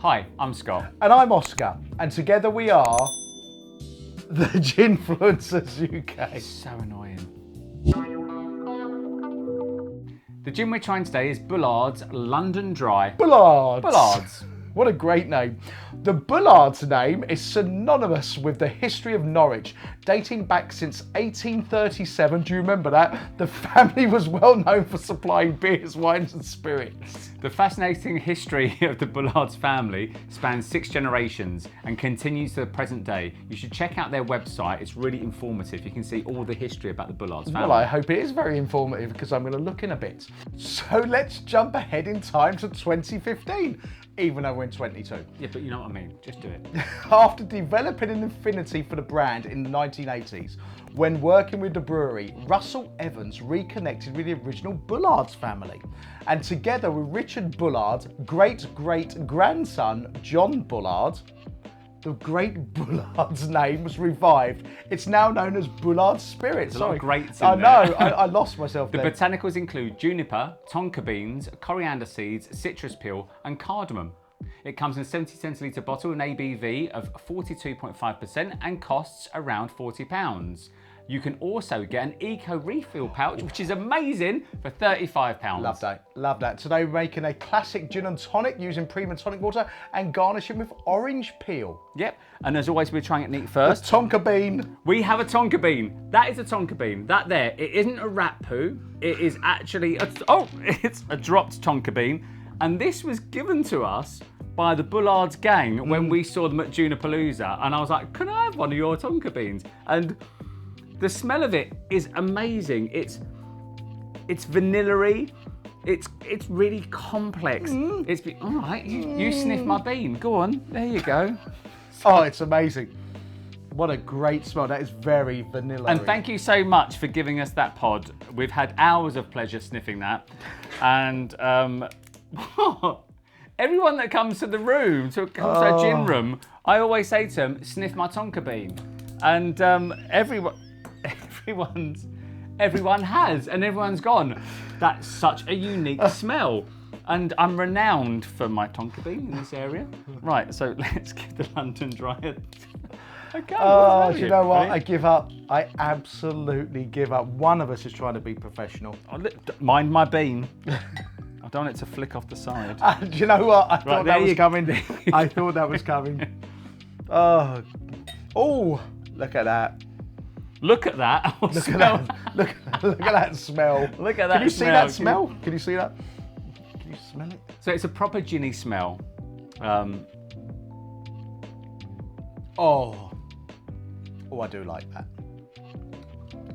Hi, I'm Scott. And I'm Oscar, and together we are the Ginfluencers UK. So annoying. The gin we're trying today is Bullards London Dry. Bullards. Bullards. What a great name. The Bullards name is synonymous with the history of Norwich, dating back since 1837. Do you remember that? The family was well known for supplying beers, wines and spirits. The fascinating history of the Bullards family spans 6 generations and continues to the present day. You should check out their website. It's really informative. You can see all the history about the Bullards family. Well, I hope it is very informative because I'm going to look in a bit. So let's jump ahead in time to 2015. Even though we're in 22. Yeah, but you know what I mean. Just do it. After developing an affinity for the brand in the 1980s, when working with the brewery, Russell Evans reconnected with the original Bullards family. And together with Richard Bullard's great-great-grandson, John Bullard, the great Bullard's name was revived. It's now known as Bullard's Spirit. There's a lot of greats in I there. know, I lost myself The there. botanicals include juniper, tonka beans, coriander seeds, citrus peel, and cardamom. It comes in a 70 centilitre bottle, an ABV of 42.5% and costs around £40. You can also get an eco refill pouch, which is amazing, for £35. Love that, love that. Today we're making a classic gin and tonic using premium tonic water and garnishing with orange peel. Yep, and as always, we're trying it neat The first. tonka bean. We have a tonka bean. That is a tonka bean. That there, it isn't a rat poo. It is actually, it's a dropped tonka bean. And this was given to us by the Bullards gang when we saw them at Junipalooza. And I was like, can I have one of your tonka beans? And the smell of it is amazing. It's vanilla-y. It's really complex. All right, you sniff my bean. Go on, there you go. Oh, it's amazing. What a great smell. That is very vanilla. And thank you so much for giving us that pod. We've had hours of pleasure sniffing that. And everyone that comes to the room, to our gin room, I always say to them, sniff my tonka bean. And everyone has, and everyone's gone. That's such a unique smell. And I'm renowned for my tonka bean in this area. Right, so let's give the London Dry a go. Oh, do you know what? I give up. I absolutely give up. One of us is trying to be professional. Mind my bean. I don't want it to flick off the side. Do you know what? I thought that was coming. go. I thought that was coming. Oh, look at that. Look at that. Look at that. Look at that smell. Look at that. Can you see that smell? Can you see that? Can you smell it? So it's a proper ginny smell. Oh, I do like that.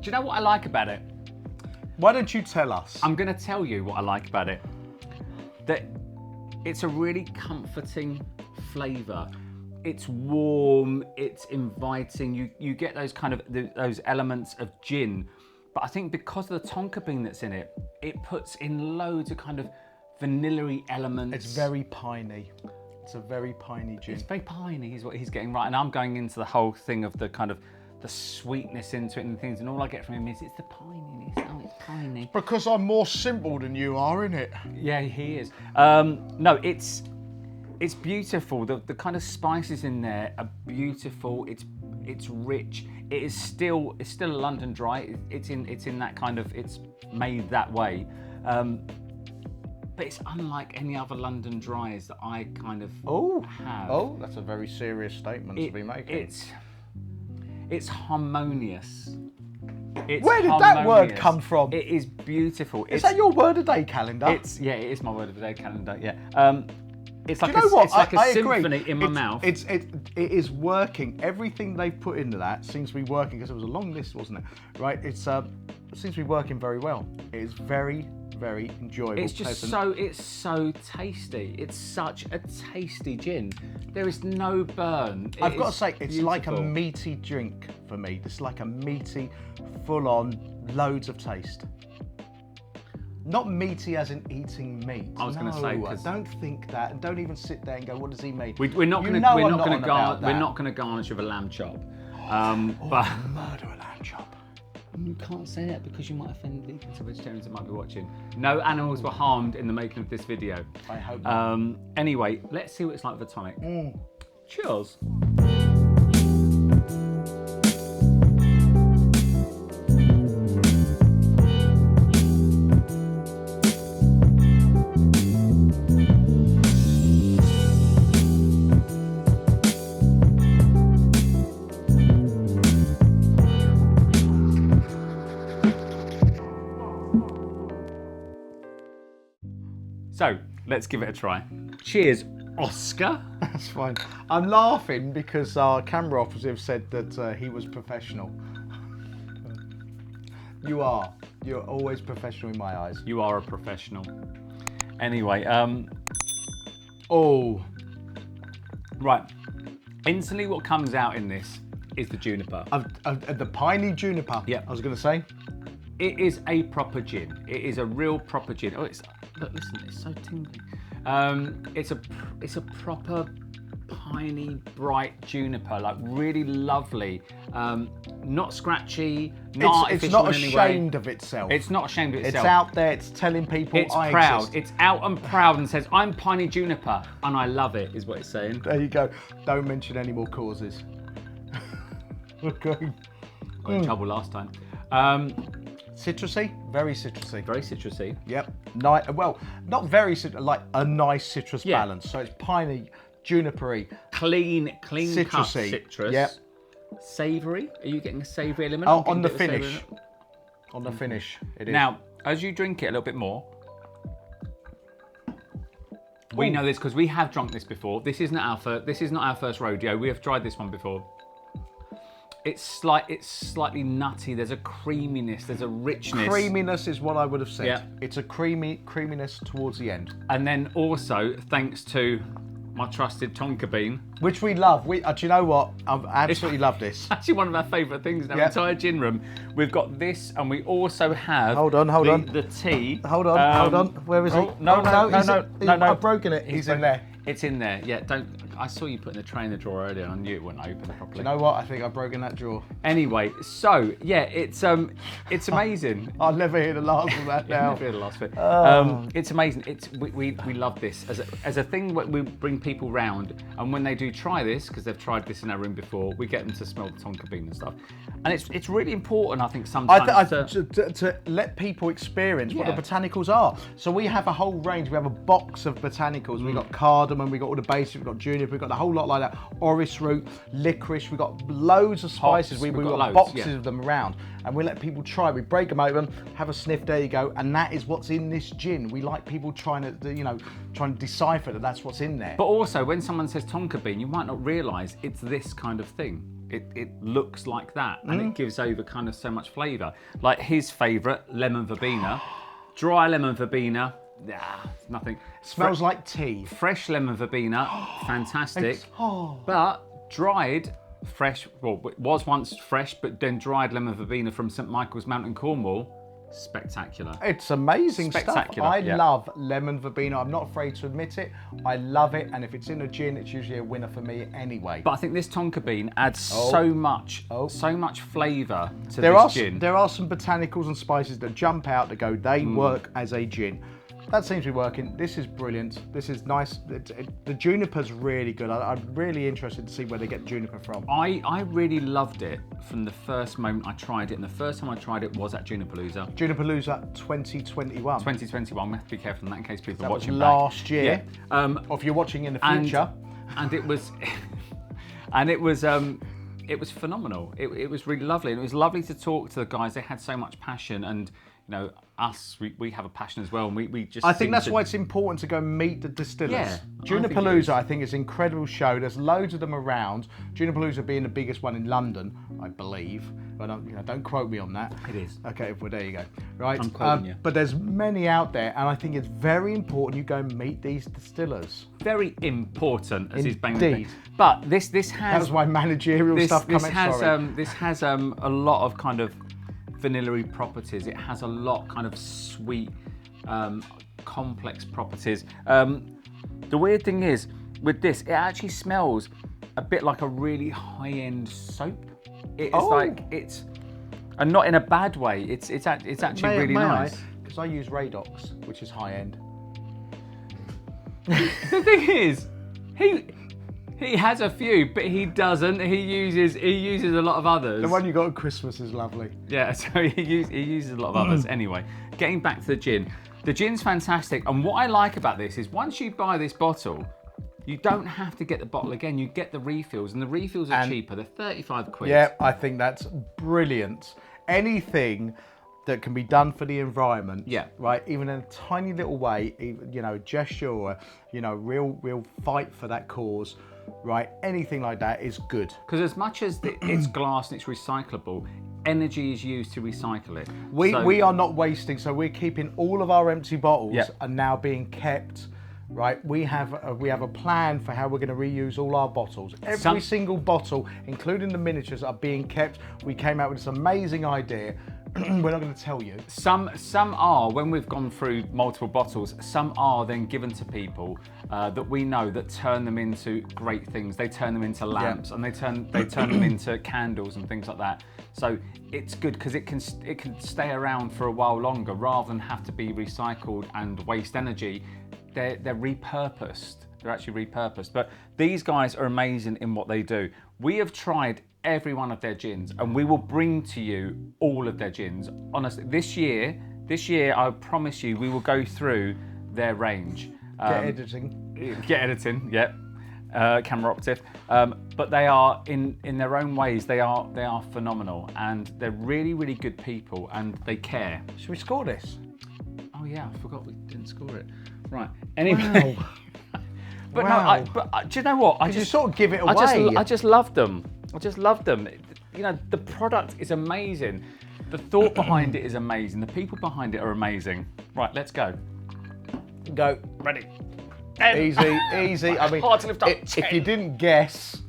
Do you know what I like about it? Why don't you tell us? I'm going to tell you what I like about it. That it's a really comforting flavour. It's warm, it's inviting. You get those kind of those elements of gin, but I think because of the tonka bean that's in it, it puts in loads of kind of vanilla-y elements. It's very piney. It's a very piney gin. It's very piney is what he's getting right, and I'm going into the whole thing of the kind of the sweetness into it and things, and all I get from him is it's the pininess. Oh, it's piney. Because I'm more simple than you are, innit? Yeah, he is. No, it's beautiful. The kind of spices in there are beautiful. It's rich. It's still a London Dry. It's in that kind of, it's made that way. But it's unlike any other London Dries that I kind of have. Oh, that's a very serious statement to be making. It's harmonious. Where did that word come from? It is beautiful. Is that your word a day calendar? It is my word of the day calendar. Yeah. It's like it's like a I symphony agree. in my mouth. It is working. Everything they've put into that seems to be working because it was a long list, wasn't it? Right? It seems to be working very well. It is very, very enjoyable. It's just so tasty. It's such a tasty gin. There is no burn. I've got to say, it's beautiful. like a meaty drink for me. It's like a meaty, full-on, loads of taste. Not meaty as in eating meat. I was going to say, I don't think that, and don't even sit there and go, "What does he mean?" We're not going to garnish with a lamb chop. Murder a lamb chop. You can't say that because you might offend vegans or vegetarians that might be watching. No animals were harmed in the making of this video. I hope not. Anyway, let's see what it's like with a tonic. Cheers. So, let's give it a try. Cheers, Oscar. That's fine. I'm laughing because our camera operative said that he was professional. You are. You're always professional in my eyes. You are a professional. Anyway, Oh. right. Instantly what comes out in this is the juniper. The piney juniper. Yeah. I was going to say. It is a proper gin. It is a real proper gin. Oh, look, listen, it's so tingly. It's a proper piney, bright juniper, like really lovely. Not scratchy, not It's artificial not in any way. ashamed of itself. It's not ashamed of It's itself. out there. It's telling people It's I proud. exist. It's out and proud and says, I'm piney juniper and I love it, is what it's saying. There you go. Don't mention any more causes. Okay. Got in trouble last time. Citrusy, very citrusy. Very citrusy. Yep. Well, not very citrusy, like a nice citrus Yeah. balance. So it's piney, junipery, Clean cut citrusy. citrus. Yep. Savoury? Are you getting a savoury element? Oh, I'm getting on a the bit of savoury finish. element. On the finish, it is. Now, as you drink it a little bit more, we know this because we have drunk this before. This isn't our first rodeo. We have tried this one before. It's slightly nutty. There's a creaminess. There's a richness. creaminess is what I would have said. Yeah. It's a creaminess towards the end, And then also, thanks to my trusted tonka bean, which we love. Do you know what? I absolutely love this. actually one of our favourite things in our Yeah. entire gin room. We've got this, and we also have Hold on. the tea. Hold on. Where is he? No. I've broken it. He's in there. It's in there. Yeah, don't. I saw you putting the tray in the drawer earlier, and I knew it wouldn't open properly. You know what? I think I've broken that drawer. Anyway, so yeah, it's amazing. I'll never hear the last of that now. Never hear the last bit. It's amazing. We love this as a thing. We bring people round, and when they do try this, because they've tried this in our room before, we get them to smell the tonka bean and stuff. And it's really important, I think, sometimes to let people experience what Yeah. the botanicals are. So we have a whole range. We have a box of botanicals. We've got cardamom, we've got all the basics, we've got juniper, we've got the whole lot like that. Orris root, licorice, we've got loads of spices. Hops, We've we've got got loads, boxes yeah. of them around. And we let people try. We break them open, have a sniff, there you go. And that is what's in this gin. We like people trying to decipher that that's what's in there. But also, when someone says tonka bean, you might not realise it's this kind of thing. It looks like that, and it gives over kind of so much flavour. Like his favourite, lemon verbena. Dry lemon verbena, nothing. Smells like tea. Fresh lemon verbena, fantastic. Oh. But dried, fresh, well, it was once fresh, but then dried lemon verbena from St Michael's Mount in Cornwall, spectacular. It's amazing stuff. Spectacular, I yeah. love lemon verbena. I'm not afraid to admit it. I love it, and if it's in a gin, it's usually a winner for me anyway. But I think this tonka bean adds so much flavour to this gin. There are some botanicals and spices that jump out that go, they work as a gin. That seems to be working. This is brilliant. This is nice. The juniper's really good. I'm really interested to see where they get juniper from. I really loved it from the first moment I tried it, and the first time I tried it was at Junipalooza. Junipalooza 2021. 2021, we have to be careful in that in case people are That was watching last year. Yeah. Or if you're watching in the And- future. And it was, it was phenomenal. It was really lovely, and it was lovely to talk to the guys. They had so much passion, and you know, us, we have a passion as well, and we just. I think seem that's to- why it's important to go meet the distillers. Yeah, I think it is. Junipalooza, I think, is an incredible show. There's loads of them around. Junipalooza being the biggest one in London, I believe. But don't quote me on that. It is. Okay, well, there you go. Right. I'm quoting you. But there's many out there, and I think it's very important you go and meet these distillers. Very important, as he's banging. Indeed. But this That has was my managerial stuff coming. this has a lot of kind of vanilla-y properties. It has a lot kind of sweet, complex properties. The weird thing is with this, it actually smells a bit like a really high-end soap. It's like and not in a bad way. It's actually really nice. Because I use Radox, which is high end. The thing is, he has a few, but he doesn't. He uses a lot of others. The one you got at Christmas is lovely. Yeah, so he uses a lot of others. Anyway, getting back to the gin. The gin's fantastic, and what I like about this is once you buy this bottle, you don't have to get the bottle again. You get the refills, and the refills are cheaper. They're 35 quid. Yeah, I think that's brilliant. Anything that can be done for the environment, right? Even in a tiny little way, you know, gesture or, you know, real fight for that cause, right? Anything like that is good. Because as much as it's glass and it's recyclable, energy is used to recycle it. We are not wasting, so we're keeping all of our empty bottles are now being kept. Right, we have a plan for how we're going to reuse all our bottles. Every single bottle, including the miniatures, are being kept. We came out with this amazing idea. We're not going to tell you. Some are, when we've gone through multiple bottles, some are then given to people that we know that turn them into great things. They turn them into lamps, and they turn them into candles and things like that. So it's good because it can stay around for a while longer rather than have to be recycled and waste energy. They're repurposed. They're actually repurposed. But these guys are amazing in what they do. We have tried every one of their gins, and we will bring to you all of their gins. Honestly, this year, I promise you, we will go through their range. Get editing. Yeah. Camera operative. But they are in their own ways. They are phenomenal, and they're really, really good people, and they care. Should we score this? Oh yeah, I forgot we didn't score it. Right. Anyway. Wow. But wow. Do you know what? You sort of give it away. I just love them. I just love them. You know, the product is amazing. The thought behind it is amazing. The people behind it are amazing. Right, let's go. Go. Ready. Easy. I mean, hard to lift up. If you didn't guess,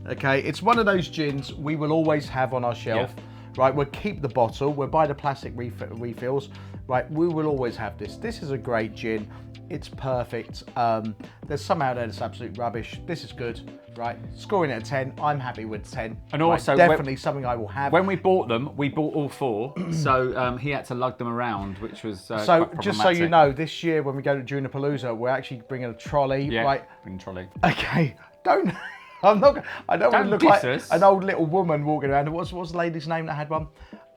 okay, it's one of those gins we will always have on our shelf. Yeah. Right, we'll keep the bottle. We'll buy the plastic refills. Right, we will always have this. This is a great gin. It's perfect. There's some out there that's absolute rubbish. This is good, right? Scoring it a 10. I'm happy with 10. And also, right, definitely something I will have. When we bought them, we bought all 4. So he had to lug them around, which was so. Quite just so you know, this year when we go to Junipalooza, we're actually bringing a trolley, right? Bring a trolley. Okay, don't. I don't want to look like us. an old little woman walking around. What's the lady's name that had one?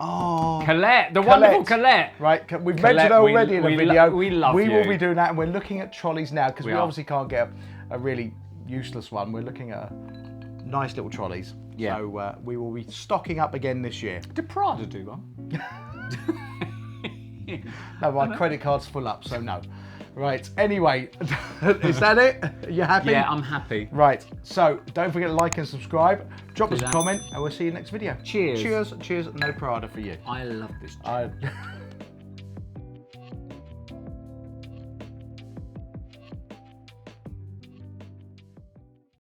Oh, Colette, the wonderful Colette. Right, we've mentioned her already in the video. We love you. We will be doing that, and we're looking at trolleys now because we are. obviously can't get a really useless one. We're looking at nice little trolleys. Yeah. So we will be stocking up again this year. Did Prada do one? No, my credit card's full up, so no. Right, anyway, is that it? Are you happy? Yeah, I'm happy. Right, so don't forget to like and subscribe. Drop us a comment, and we'll see you next video. Cheers. Cheers, no Prada for you. I love this.